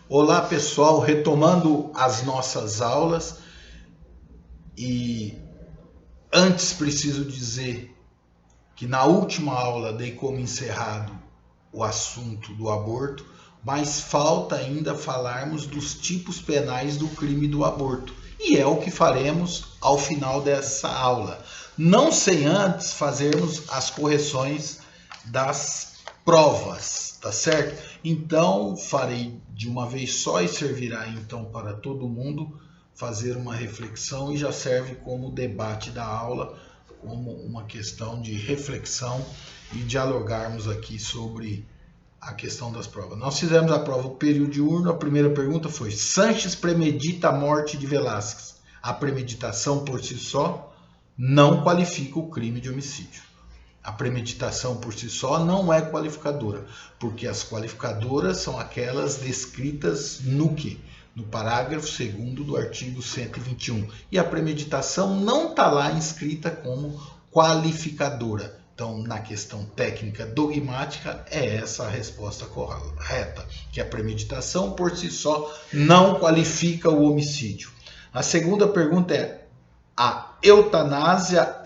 Olá pessoal, retomando as nossas aulas e antes preciso dizer que na última aula dei como encerrado o assunto do aborto, mas falta ainda falarmos dos tipos penais do crime do aborto e é o que faremos ao final dessa aula. Não sem antes fazermos as correções das provas, tá certo? Então farei de uma vez só e servirá então para todo mundo fazer uma reflexão e já serve como debate da aula, como uma questão de reflexão e dialogarmos aqui sobre a questão das provas. Nós fizemos a prova do período diurno, a primeira pergunta foi: Sanches premedita a morte de Velázquez. A premeditação por si só não qualifica o crime de homicídio. A premeditação por si só não é qualificadora, porque as qualificadoras são aquelas descritas no quê? No parágrafo 2º do artigo 121. E a premeditação não está lá inscrita como qualificadora. Então, na questão técnica dogmática, é essa a resposta correta, que a premeditação por si só não qualifica o homicídio. A segunda pergunta é: a eutanásia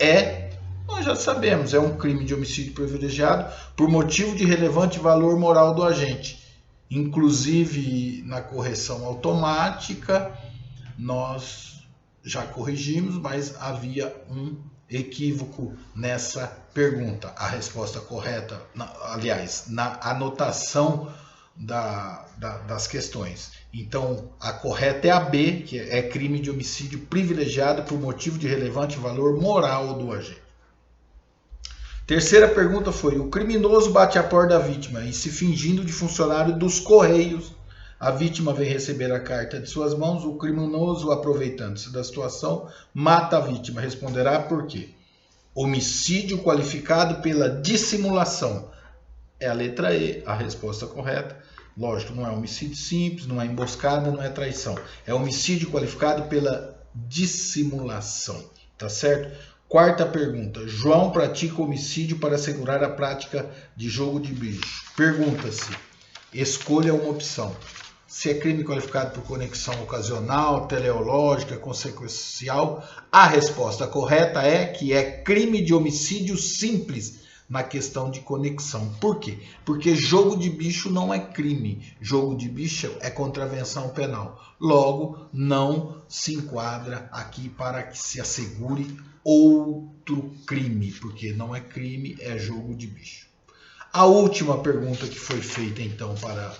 nós já sabemos, é um crime de homicídio privilegiado por motivo de relevante valor moral do agente. Inclusive, na correção automática, nós já corrigimos, mas havia um equívoco nessa pergunta. A resposta correta, aliás, na anotação das questões. Então, a correta é a B, que é crime de homicídio privilegiado por motivo de relevante valor moral do agente. Terceira pergunta foi: o criminoso bate a porta da vítima e, se fingindo de funcionário dos Correios, a vítima vem receber a carta de suas mãos. O criminoso, aproveitando-se da situação, mata a vítima. Responderá por quê? Homicídio qualificado pela dissimulação. É a letra E, a resposta correta. Lógico, não é homicídio simples, não é emboscada, não é traição. É homicídio qualificado pela dissimulação. Tá certo? Quarta pergunta: João pratica homicídio para assegurar a prática de jogo de bicho. Pergunta-se, escolha uma opção. Se é crime qualificado por conexão ocasional, teleológica, consequencial, a resposta correta é que é crime de homicídio simples na questão de conexão. Por quê? Porque jogo de bicho não é crime. Jogo de bicho é contravenção penal. Logo, não se enquadra aqui para que se assegure outro crime, porque não é crime, é jogo de bicho. A última pergunta que foi feita então para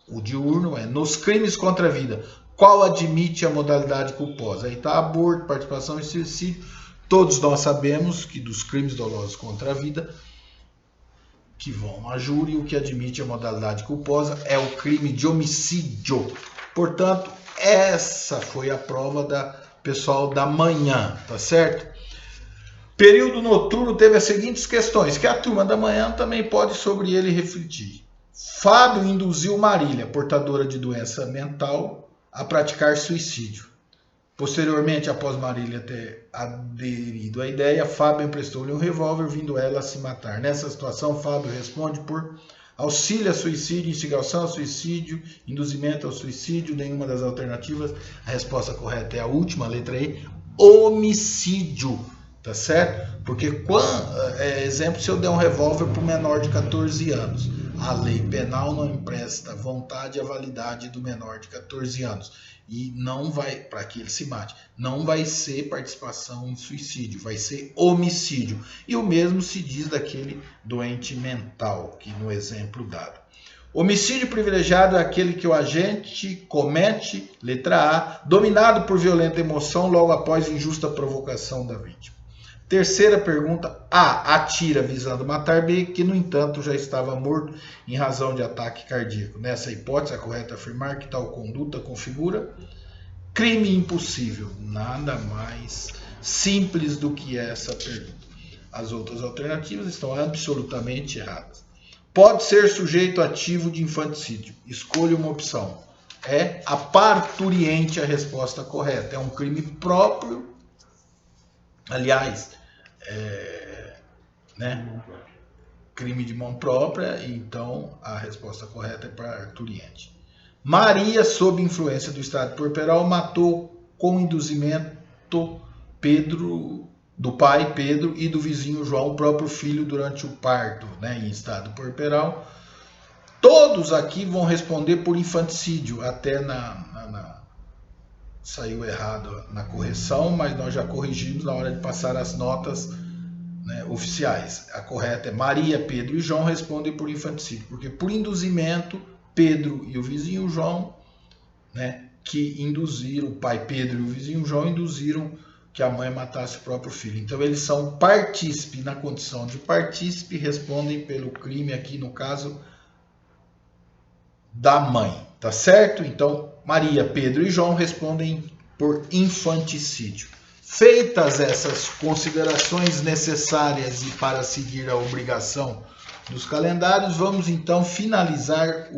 o diurno é: nos crimes contra a vida, qual admite a modalidade culposa? Aí está aborto, participação em suicídio. Todos nós sabemos que dos crimes dolosos contra a vida, que vão a júri, o que admite a modalidade culposa é o crime de homicídio. Portanto, essa foi a prova da pessoal da manhã, tá certo? Período noturno teve as seguintes questões, que a turma da manhã também pode sobre ele refletir. Fábio induziu Marília, portadora de doença mental, a praticar suicídio. Posteriormente, após Marília ter aderido à ideia, Fábio emprestou-lhe um revólver, vindo ela a se matar. Nessa situação, Fábio responde por auxílio a suicídio, instigação ao suicídio, induzimento ao suicídio, nenhuma das alternativas. A resposta correta é a última, a letra E, homicídio. Tá certo? Porque, exemplo, se eu der um revólver para um menor de 14 anos, a lei penal não empresta vontade à validade do menor de 14 anos. E não vai, para que ele se mate, não vai ser participação em suicídio, vai ser homicídio. E o mesmo se diz daquele doente mental, que no exemplo dado. Homicídio privilegiado é aquele que o agente comete, letra A, dominado por violenta emoção logo após injusta provocação da vítima. Terceira pergunta: A atira visando matar B, que no entanto já estava morto em razão de ataque cardíaco. Nessa hipótese, é correto afirmar que tal conduta configura crime impossível. Nada mais simples do que essa pergunta. As outras alternativas estão absolutamente erradas. Pode ser sujeito ativo de infanticídio. Escolha uma opção. É a parturiente a resposta correta. É um crime próprio. Aliás, crime de mão própria, então a resposta correta é parturiente. Maria, sob influência do estado puerperal, matou com induzimento Pedro, do pai Pedro e do vizinho João, o próprio filho, durante o parto, né, em estado puerperal. Todos aqui vão responder por infanticídio, até saiu errado na correção, mas nós já corrigimos na hora de passar as notas, né, oficiais. A correta é Maria, Pedro e João respondem por infanticídio, porque por induzimento, Pedro e o vizinho João, né, que induziram, o pai Pedro e o vizinho João induziram que a mãe matasse o próprio filho. Então eles são partícipe, na condição de partícipe, respondem pelo crime aqui, no caso da mãe, tá certo? Então Maria, Pedro e João respondem por infanticídio. Feitas essas considerações necessárias e para seguir a obrigação dos calendários, vamos então finalizar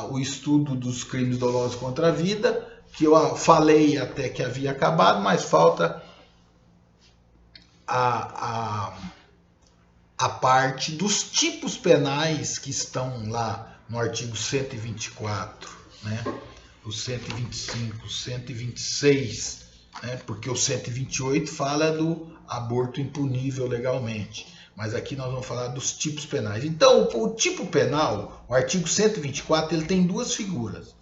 o estudo dos crimes dolosos contra a vida, que eu falei até que havia acabado, mas falta a parte dos tipos penais que estão lá no artigo 124, né? O 125, 126, né? Porque o 128 fala do aborto impunível legalmente. Mas aqui nós vamos falar dos tipos penais. Então, o tipo penal, o artigo 124, ele tem duas figuras.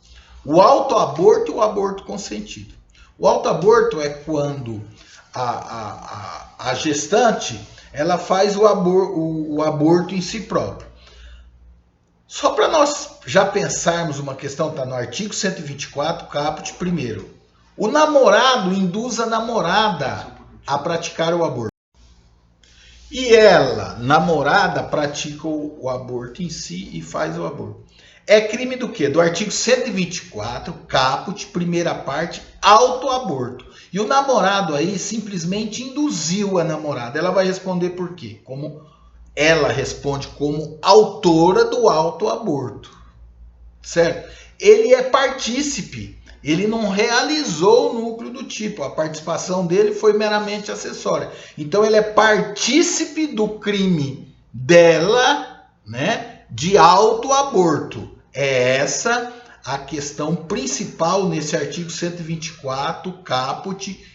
O autoaborto e o aborto consentido. O autoaborto é quando a gestante ela faz o aborto em si próprio. Só para nós já pensarmos uma questão, está no artigo 124, caput, primeiro. O namorado induz a namorada a praticar o aborto. E ela, namorada, pratica o aborto em si e faz o aborto. É crime do quê? Do artigo 124, caput, primeira parte, autoaborto. E o namorado aí simplesmente induziu a namorada. Ela vai responder por quê? Ela responde como autora do autoaborto. Certo? Ele é partícipe. Ele não realizou o núcleo do tipo. A participação dele foi meramente acessória. Então ele é partícipe do crime dela, né, de autoaborto. É essa a questão principal nesse artigo 124, caput,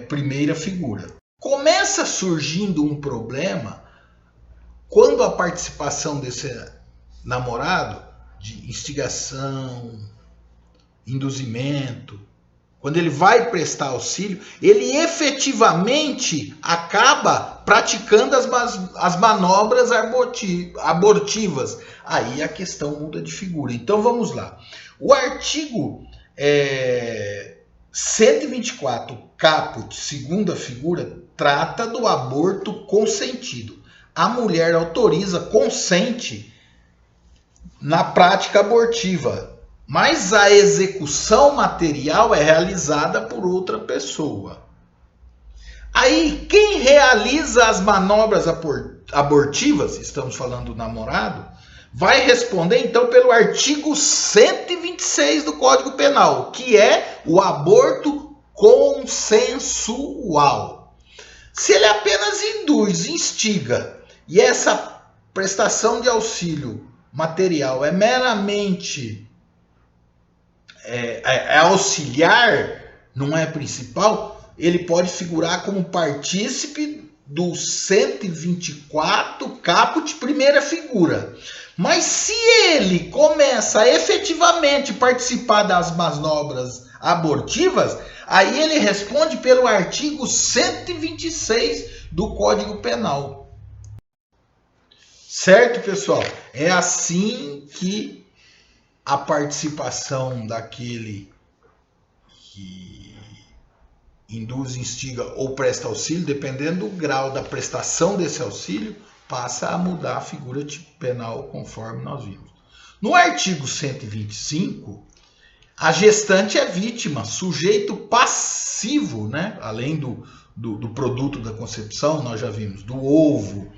primeira figura. Começa surgindo um problema quando a participação desse namorado, de instigação, induzimento, quando ele vai prestar auxílio, ele efetivamente acaba praticando as manobras abortivas. Aí a questão muda de figura. Então vamos lá. O artigo 124, caput, segunda figura, trata do aborto consentido. A mulher autoriza, consente na prática abortiva, mas a execução material é realizada por outra pessoa. Aí, quem realiza as manobras abortivas, estamos falando do namorado, vai responder então pelo artigo 126 do Código Penal, que é o aborto consensual. Se ele apenas induz, instiga, e essa prestação de auxílio material é meramente auxiliar, não é principal, ele pode figurar como partícipe do 124 caput, primeira figura. Mas se ele começa a efetivamente participar das manobras abortivas, aí ele responde pelo artigo 126 do Código Penal. Certo, pessoal? É assim que a participação daquele que induz, instiga ou presta auxílio, dependendo do grau da prestação desse auxílio, passa a mudar a figura penal conforme nós vimos. No artigo 125, a gestante é vítima, sujeito passivo, né? Além do produto da concepção, nós já vimos, do ovo,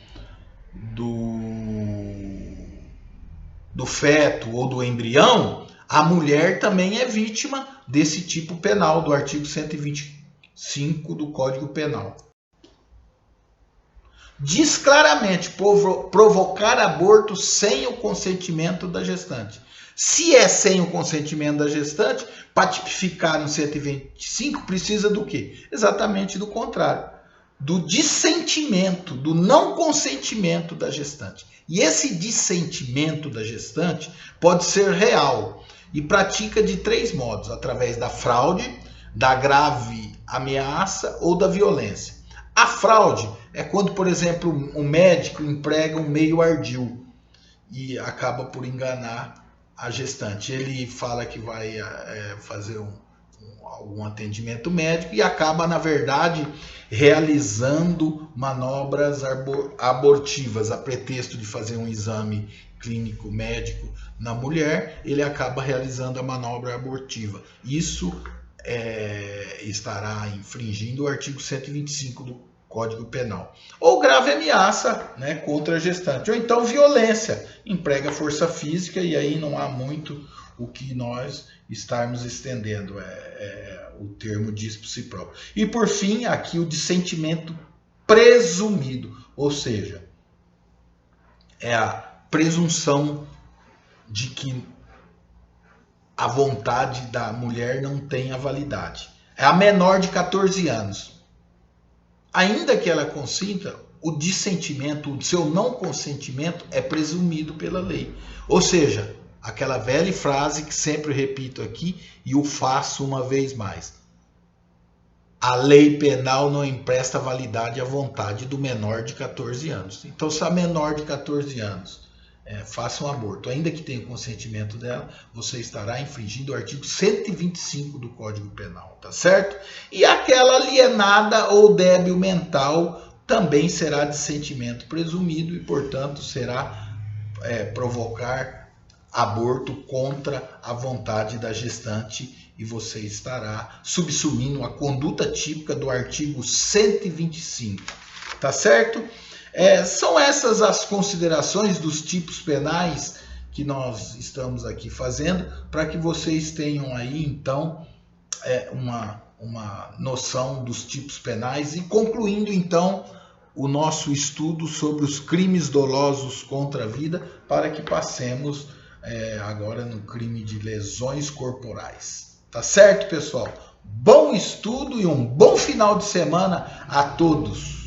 do feto ou do embrião, a mulher também é vítima desse tipo penal do artigo 125 do Código Penal. diz claramente provocar aborto sem o consentimento da gestante. Se é sem o consentimento da gestante, para tipificar no 125, precisa do quê? Exatamente do contrário. Do dissentimento, do não consentimento da gestante. E esse dissentimento da gestante pode ser real e pratica de 3 modos: através da fraude, da grave ameaça ou da violência. A fraude é quando, por exemplo, um médico emprega um meio ardil e acaba por enganar a gestante. Ele fala que vai fazer algum atendimento médico e acaba, na verdade, realizando manobras abortivas a pretexto de fazer um exame clínico médico na mulher. Ele acaba realizando a manobra abortiva. Isso estará infringindo o artigo 125 do Código Penal. Ou grave ameaça, né, contra a gestante. Ou então violência, emprega força física, e aí não há muito o que nós estarmos estendendo. O termo diz por si próprio. E por fim, aqui o dissentimento presumido, ou seja, é a presunção de que a vontade da mulher não tenha validade. É a menor de 14 anos. Ainda que ela consinta, o dissentimento, o seu não consentimento é presumido pela lei. Ou seja, aquela velha frase que sempre repito aqui e o faço uma vez mais: a lei penal não empresta validade à vontade do menor de 14 anos. Então, se a menor de 14 anos faça um aborto, ainda que tenha o consentimento dela, você estará infringindo o artigo 125 do Código Penal, tá certo? E aquela alienada ou débil mental também será dissentimento presumido e, portanto, será provocar aborto contra a vontade da gestante, e você estará subsumindo a conduta típica do artigo 125, tá certo? São essas as considerações dos tipos penais que nós estamos aqui fazendo, para que vocês tenham aí, então, uma noção dos tipos penais, e concluindo, então, o nosso estudo sobre os crimes dolosos contra a vida, para que passemos agora no crime de lesões corporais. Tá certo, pessoal? Bom estudo e um bom final de semana a todos!